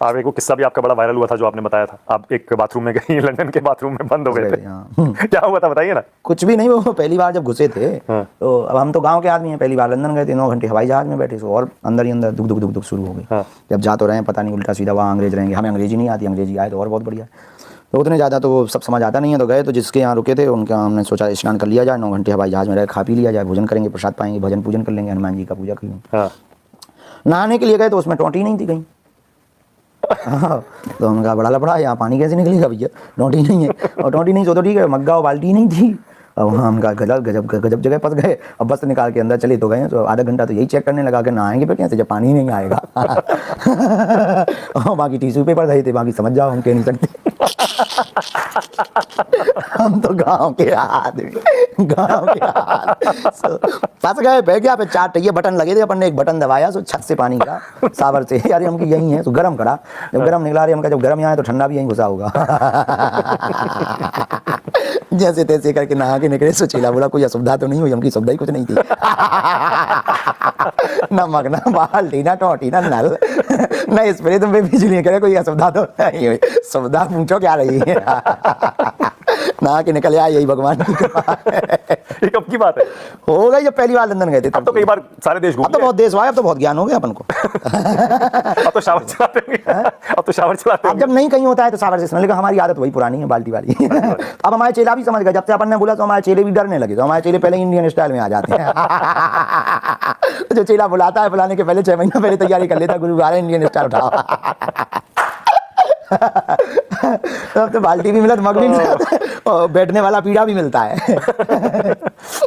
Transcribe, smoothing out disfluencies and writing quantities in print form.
आप एक वो किस्सा भी आपका बड़ा वायरल हुआ था जो आपने बताया था, आप एक बाथरूम में गई, लंदन के बाथरूम में बंद हो गए थे। क्या हुआ था बताइए ना। कुछ भी नहीं, वो पहली बार जब घुसे थे तो अब हम तो गांव के आदमी हैं, पहली बार लंदन गए थे, 9 घंटे हवाई जहाज में बैठे तो और अंदर ही अंदर दुख दुख दुख दुख शुरू हो गई। जब जा तो रहे हैं, पता नहीं उल्टा सीधा वहाँ अंग्रेज रहेंगे, हमें अंग्रेजी नहीं आती, अंग्रेजी आए तो और बहुत बढ़िया। तो उतने ज़्यादा तो वो सब समझ आता नहीं है, तो गए तो जिसके यहाँ रुके थे उनके यहाँ हमने सोचा स्नान कर लिया जाए, 9 घंटे हवाई जहाज में रहे, खा पी लिया जाए, भोजन करेंगे, प्रसाद पाएंगे, भजन पूजन कर लेंगे, हनुमान जी का पूजा कर लेंगे। नहाने के लिए गए तो उसमें टोंटी नहीं थी कहीं। तो हमने कहा बड़ा लफड़ा, यहाँ पानी कैसे निकलेगा भैया, टोंटी नहीं है। और टोंटी नहीं सो तो ठीक है, मग्गा और बाल्टी नहीं थी। अब वहाँ हम कहा गजब गजब गजब जगह फंस गए। अब बस निकाल के अंदर चले तो गए, तो आधा घंटा तो यही चेक करने लगा कि नहाएंगे फिर कैसे जब पानी ही नहीं आएगा। और बाकी टिश्यू पेपर रहे थे, बाकी समझ जाओ हम कह नहीं सकते। हम तो गांव के आदमी, गांव के फंस गए। बह गया पे 4 टैये बटन लगे थे, अपन ने एक बटन दबाया तो छत से पानी गिरा सावर से। यार हम की यही है, तो गर्म करा, जब गर्म निकला रहे, हम कहा जब गर्म यहाँ है तो ठंडा भी यहीं घुसा होगा। जैसे तैसे करके नहा के निकले, सो चेला बोला कोई असुविधा तो नहीं हुई, हमकी सुविधा ही कुछ नहीं थी। ना मगना बाल्टी, ना टोटी, ना नल, ना स्प्रे, तुम बिजली करे, कोई असुविधा तो नहीं हुई। सुविधा पूछो क्या रही है। नहा के निकल आया, यही भगवान की कृपा है। ये कब की बात है? हो गई जब पहली बार लंदन गए थे। अब तो कई बार सारे देश घूम अब तो बहुत देश हुआ, अब तो बहुत ज्ञान हो गया अपन को। अब तो शावर चलाते होंगे, अब तो शावर चलाते अब जब नहीं कहीं होता है तो शावर से, लेकिन हमारी आदत वही पुरानी है, बाल्टी वाली। अब हमारे चेला भी समझ गए, जब से अपन ने बोला तो हमारे चेले भी डरने लगे, तो हमारे चेले पहले इंडियन स्टाइल में आ जाते हैं। जो चेला बुलाता है, बुलाने के पहले 6 महीना पहले तैयारी कर लेता, गुरु आ रहे इंडियन स्टाइल उठाओ। अब तो बाल्टी भी मिला, मग भी मिला, और बैठने वाला पीढ़ा भी मिलता है।